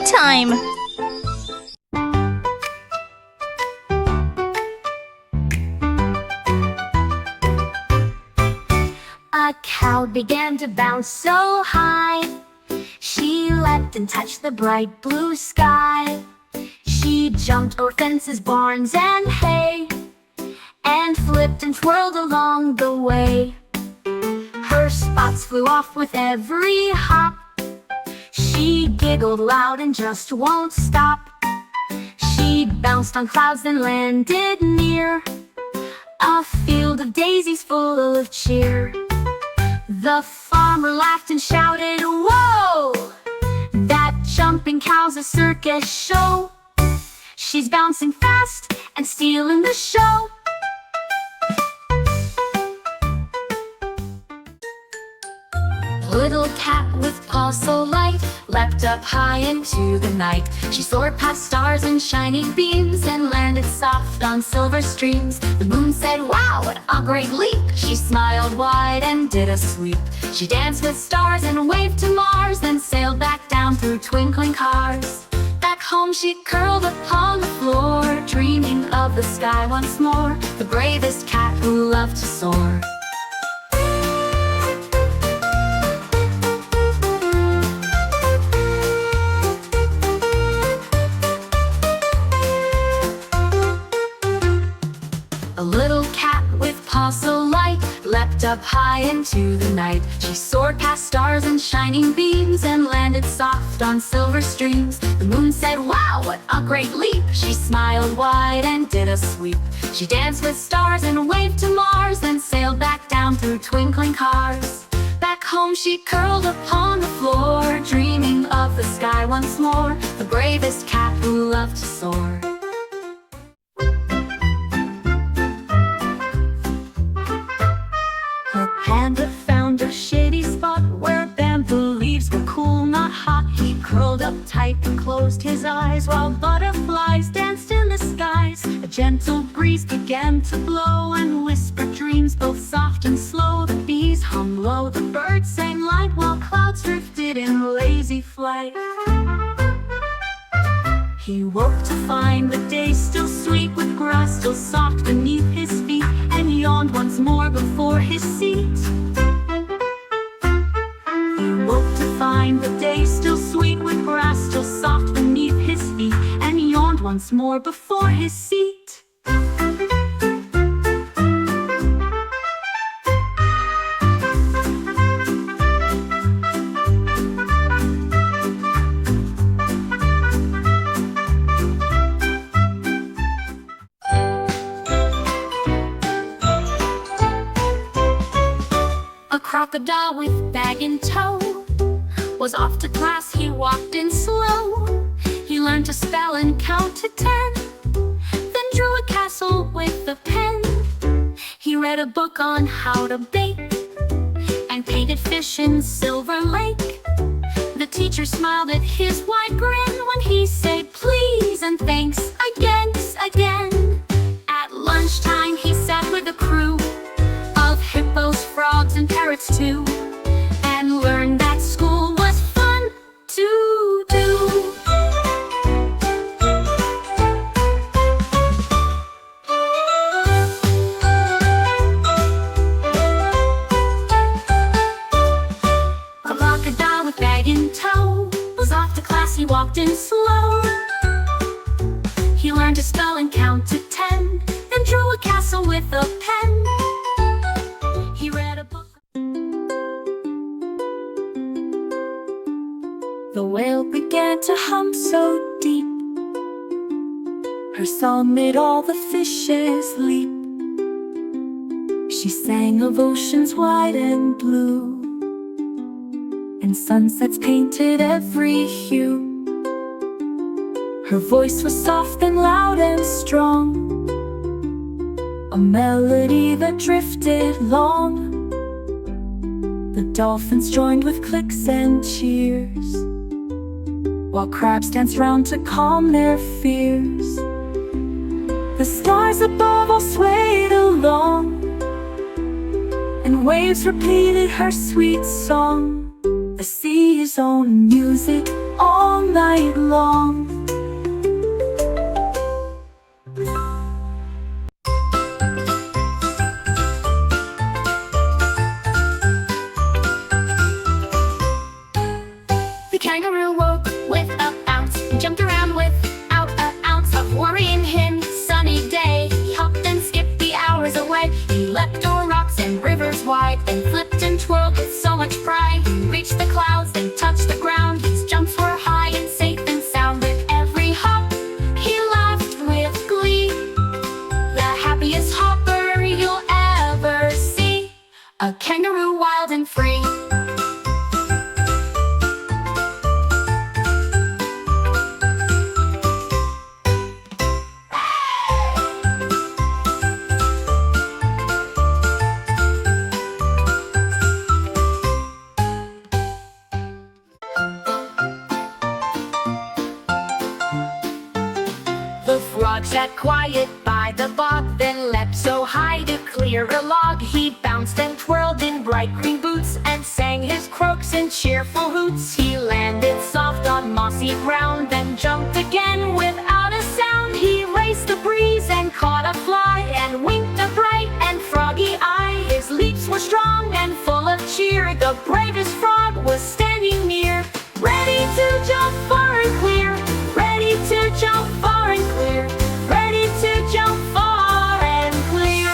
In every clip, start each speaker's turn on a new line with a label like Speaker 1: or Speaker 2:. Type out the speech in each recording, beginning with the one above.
Speaker 1: time!
Speaker 2: A cow began to bounce so high. She leapt and touched the bright blue sky. She jumped over fences, barns, and hay, and flipped and twirled along the way. Her spots flew off with every hop. She giggled loud and just won't stop. She bounced on clouds and landed near a field of daisies full of cheer. The farmer laughed and shouted, "Whoa! That jumping cow's a circus show. She's bouncing fast and stealing the show." Little cat with paws so light leapt up high into the night. She soared past stars and shining beams and landed soft on silver streams. The moon said, "Wow, what a great leap!" She smiled wide and did a sweep. She danced with stars and waved to Mars, then sailed back down through twinkling cars. Back home she curled upon the floor, dreaming of the sky once more, the bravest cat who loved to soar. A little cat with paws so light leapt up high into the night. She soared past stars and shining beams and landed soft on silver streams. The moon said, "Wow, what a great leap!" She smiled wide and did a sweep. She danced with stars and waved to Mars, then sailed back down through twinkling cars. Back home she curled upon the floor, dreaming of the sky once more, the bravest cat who loved to soar. Panda found a shady spot where bamboo leaves were cool, not hot. He curled up tight and closed his eyes while butterflies danced in the skies. A gentle breeze began to blow and whispered dreams both soft and slow. The bees hummed low, the birds sang light, while clouds drifted in lazy flight. He woke to find the day still sweet, with grass still soft beneath his feet, and yawned once more before his seat. He woke to find the day still sweet, with grass still soft beneath his feet, and yawned once more before his seat. A crocodile with bag in tow was off to class, he walked in slow. He learned to spell and count to 10, then drew a castle with a pen. He read a book on how to bake and painted fish in Silver Lake. The teacher smiled at his wide grin when he said please and thanks again. At lunchtime he sat with a crew of hippos, frogs, and parrots too, and learned that school was fun to do. A crocodile with bag in tow was off to class, he walked in slow. He learned to spell and count to 10, then drew a castle with a pen. He read a book. The whale began to hum so deep, her song made all the fishes leap. She sang of oceans wide and blue, and sunsets painted every hue. Her voice was soft and loud and strong, a melody that drifted long. The dolphins joined with clicks and cheers, while crabs danced round to calm their fears. The stars above all swayed along, and waves repeated her sweet song.
Speaker 1: the sea's own music all night long.
Speaker 2: The kangaroo woke with a bounce, jumped around without an ounce of worry in him. Sunny day, he hopped and skipped the hours away. He leapt o'er rocks and rivers wide, and flipped and twirled with so much pride. He reached the clouds and touched the ground. His jumps were high and safe and sound. With every hop, he laughed with glee. The happiest hopper you'll ever see, a kangaroo wild and free. The frog sat quiet by the bog, then leapt so high to clear a log. He bounced and twirled in bright green boots, and sang his croaks in cheerful hoots. He landed soft on mossy ground, then jumped again without a sound. He raced the breeze and caught a fly, and winked a bright and froggy eye. His leaps were strong and full of cheer. The bravest frog was standing near, ready to jump far and clear, ready to jump far and clear, ready to jump far and clear.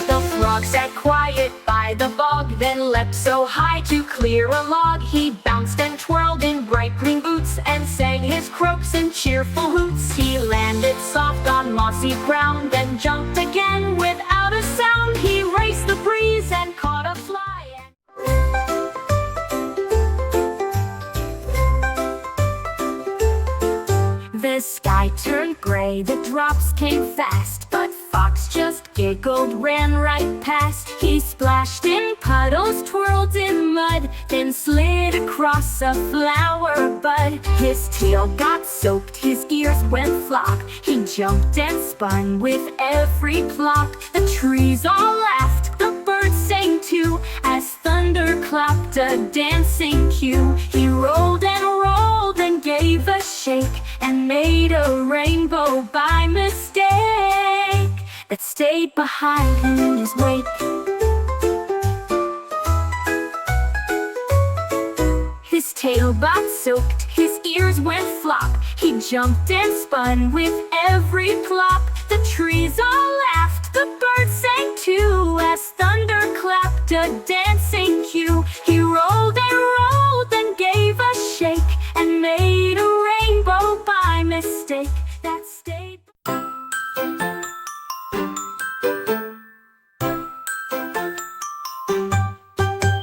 Speaker 2: The frog sat quiet by the bog, then leapt so high to clear a log. He bounced and twirled in bright green boots, and sang his croaks in cheerful hoots. He landed soft on mossy ground, then jumped again without a sound. He raced the breeze and caught a fly. The sky turned gray, the drops came fast, but Fox just giggled, ran right past. He splashed in puddles, twirled in mud, then slid across a flower bud. His tail got soaked, his ears went flop. He jumped and spun with every plop. The trees all laughed, the birds sang too, as thunder clapped a dancing cue. He rolled and gave a shake, and made a rainbow by mistake that stayed behind in his wake. His tail got soaked, his ears went flop. He jumped and spun with every plop. The trees all laughed, the birds sang too, as thunder clapped a dancing cue. He rolled and gave a shake, and made a rainbow by mistake that stayed.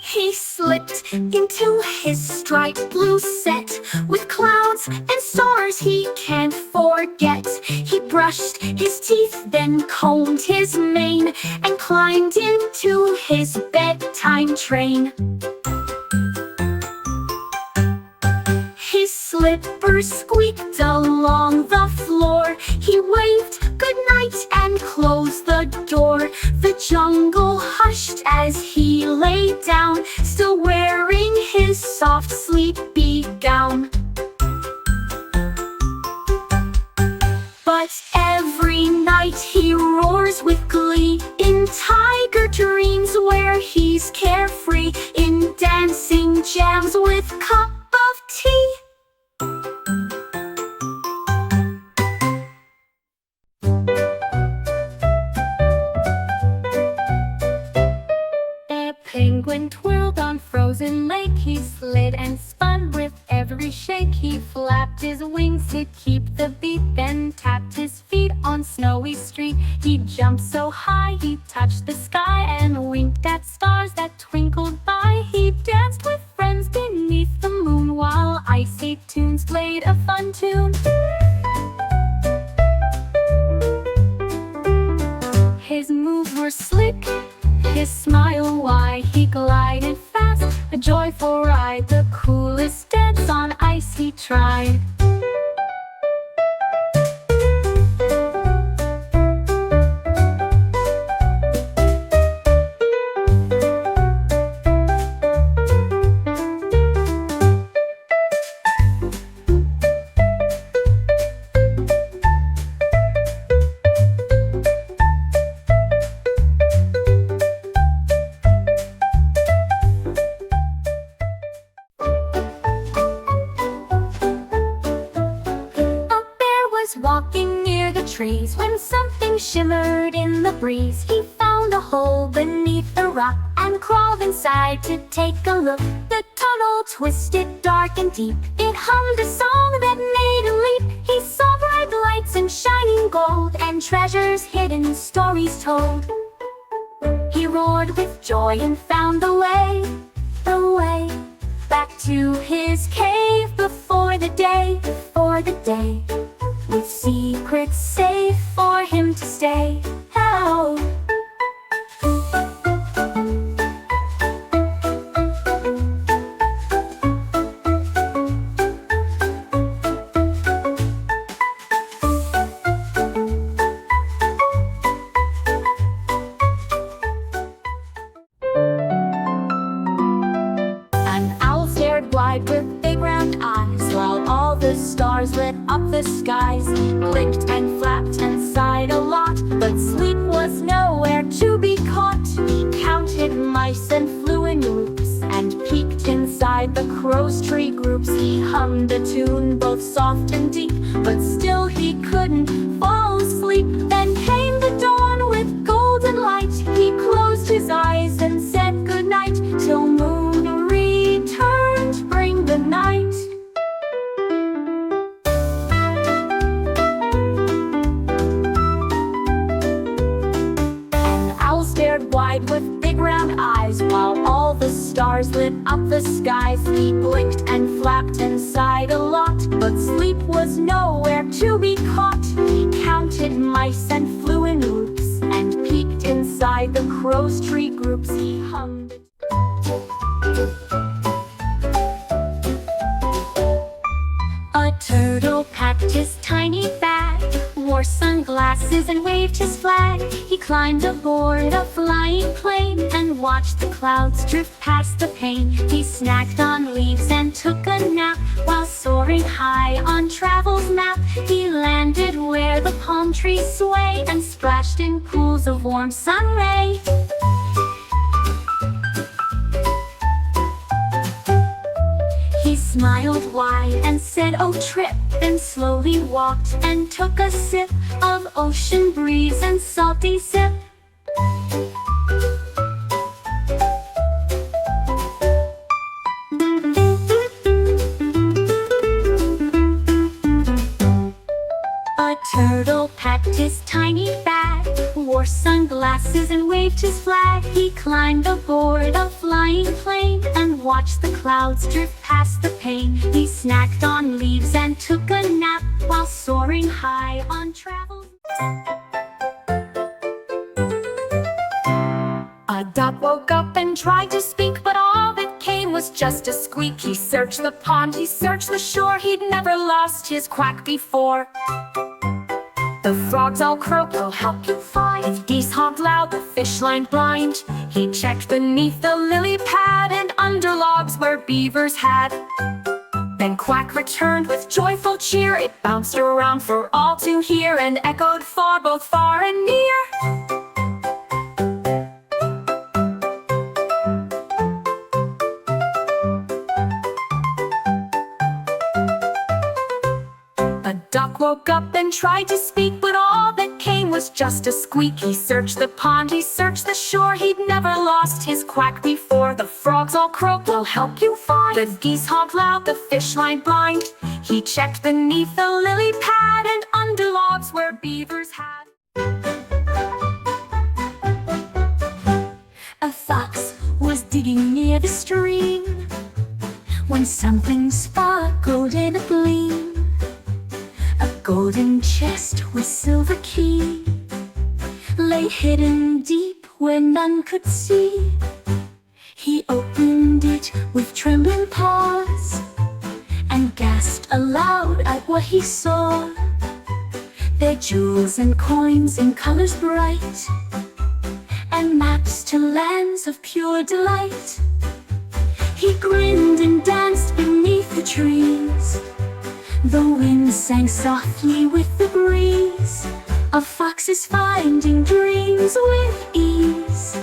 Speaker 2: He slipped into his striped blue set, with clouds and stars he can't forget. He brushed his teeth, then combed his mane, and climbed into his bedtime train. His slippers squeaked along the floor. He waved goodnight and closed the door. The jungle hushed as he lay down, still wearing his soft sleepy gown. But every night he roars with glee, in tiger dreams where he's carefree, in dancing jams with cup of tea. A penguin twirled on frozen lake. He slid and spun with every shake. He flapped his wings to keep the beat, then tapped his feet on snowy street. He jumped so high he touched the sky, and winked at stars that twinkled by. He danced with friends beneath the moon, while icy tunes played a fun tune. His moves were slick, his smile wide. He glided fast, a joyful ride. The coolest dance on ice he tried. trees. When something shimmered in the breeze, he found a hole beneath the rock and crawled inside to take a look. The tunnel twisted dark and deep. It hummed a song that made him leap. He saw bright lights and shining gold, and treasures hidden, stories told. He roared with joy and found the way back to his cave before the day, with secrets safe for him to stay. Oh. Wide with big round eyes, while all the stars lit up the skies. Blinked and flapped and sighed a lot, but sleep was nowhere to be caught. He counted mice and flew in loops, and peeked inside the crow's tree groups. He hummed a tune both soft and deep, but still he couldn't fall asleep. Then came the dawn with golden light. He closed his eyes and said goodnight, till moon returned to bring the night. An owl stared wide with big round eyes, while all the stars lit up the skies. He blinked and flapped and sighed a lot, but sleep was nowhere to be caught. He counted mice and flew in loops, and peeked inside the crow's tree groups. He hummed. A turtle packed his tiny bag, wore sunglasses and waved his flag. He climbed aboard a flying plane and watched the clouds drift past the pane. He snacked on leaves and took a nap while soaring high on travel's map. He landed where the palm trees sway and splashed in pools of warm sun ray. He smiled wide and said, "Oh, trip," then slowly walked and took a sip of ocean breeze and salty sip. A turtle packed his tiny bag, wore sunglasses and waved his flag. He climbed aboard a flying plane and watched the clouds drift past the pane. He snacked on leaves and took a nap while soaring high on travel. A duck woke up and tried to speak, but all that came was just a squeak. He searched the pond, he searched the shore, he'd never lost his quack before. The frogs all croaked, "We'll help you find." Geese honked loud, the fish lined blind. He checked beneath the lily pad and under logs where beavers had. Then Quack returned with joyful cheer. It bounced around for all to hear and echoed for both far and near. A duck woke up and tried to speak, but all that came was just a squeak. He searched the pond, he searched the shore, he'd never lost his quack before. The frogs all croaked, "We'll help you find." The geese honked loud, the fish lined blind. He checked beneath the lily pad and under logs where beavers had. A fox was digging near the stream when something sparkled in a gleam. A golden chest with silver key lay hidden deep where none could see. He opened it with trembling paws and gasped aloud at what he saw. Their jewels and coins in colors bright, and maps to lands of pure delight. He grinned and danced beneath the trees. The wind sang softly with the breeze. A fox is finding dreams with ease.